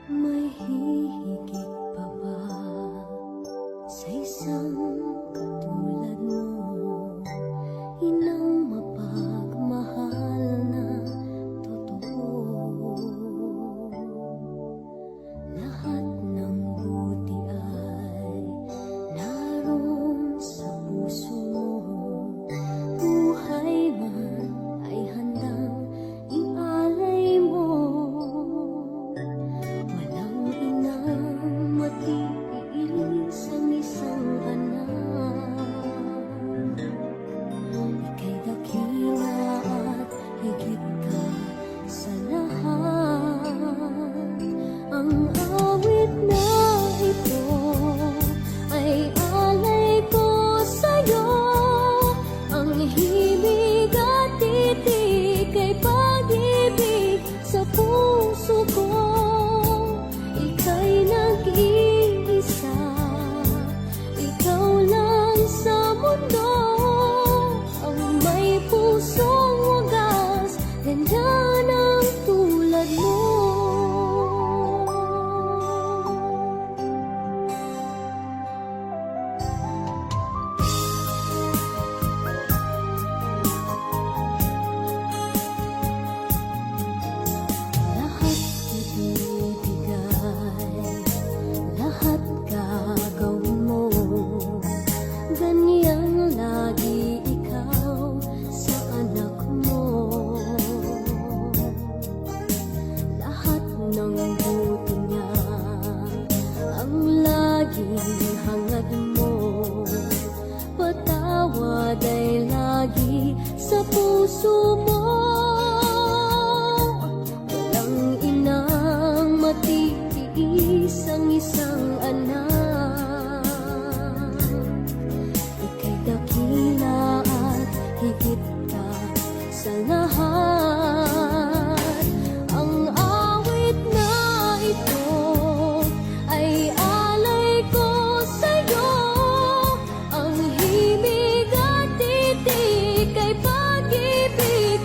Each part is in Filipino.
May hihigit pa ba sa isang katulad mo? Inang mapagmahal na totoo. Lahat ng buti ay naroon sa puso mo. Buhay man ay handang ialay mo. Walang inang matiis ang isang anak. Ika'y dakila at higit ka sa lahat. Ang awit na ito ay alay ko sa'yo. Ang himig at titig ay pag-ibig sa puso ko. Ika'y nag-iisa, ikaw lang sa mundo. Ang may pusong wagas, ganyan ang tulad mo. Lahat ibibigay, lahat gagawin mo. Ganyan lagi ikaw sa anak mo. Lahat ng buti niya ang laging hangad mo. Patawad ay lagi sa puso mo. Walang inang matitiis ang isang anak. Ika'y dakila at higit ka sa lahat. Ang awit na ito ay alay ko sa'yo. Ang himig at titig ay pag-ibig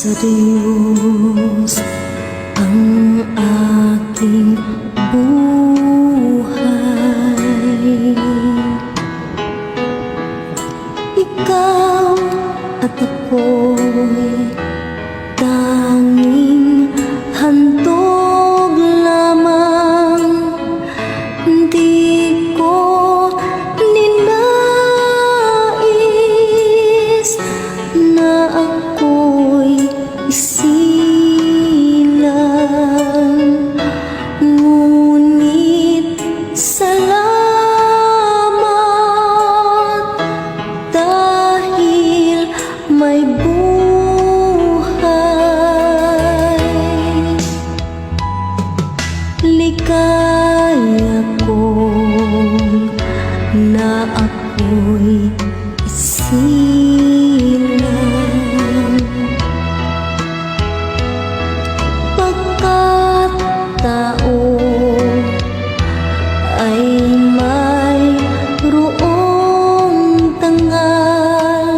sa Diyos ang aking buhay. Ikaw at ako'y tanging handog lamang. Di ko ninais na ako'y isilang. Ngunit salamat dahil may buhay. Ligaya ko na ako'y isilang. Pagkat tao ay mayroong tangal,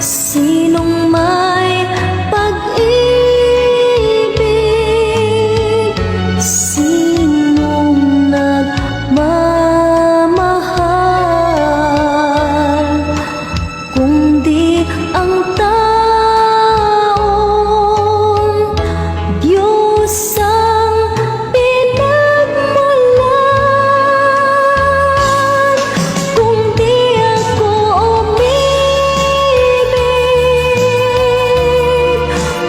sinong may pag-ibig, sinong nagmamahal, kundi ang taong Diyos ang pinagmulan. Kung di ako umibig,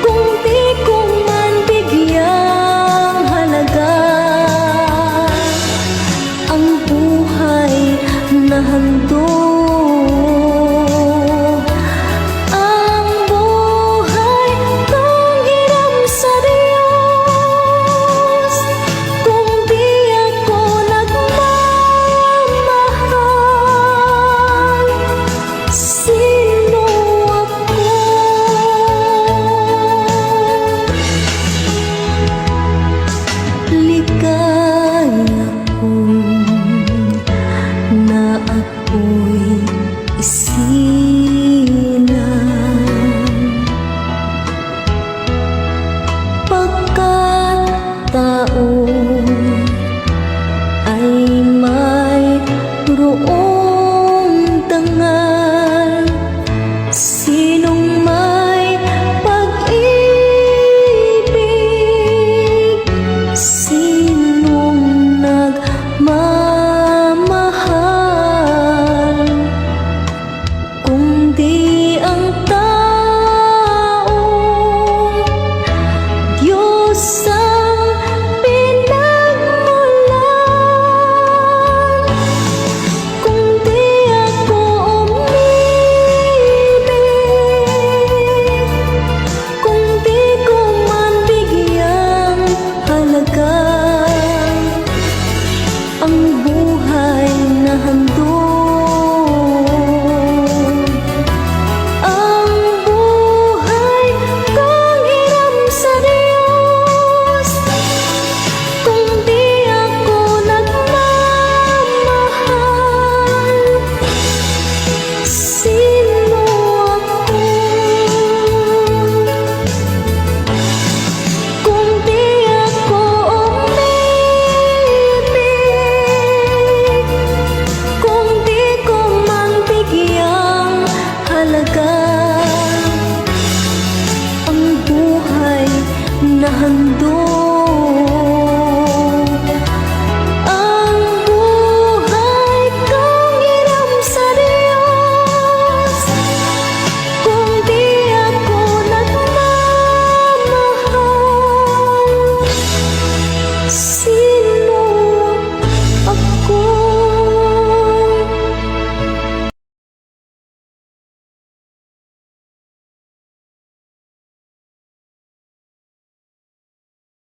kung di ko man bigyang halaga ang buhay na handog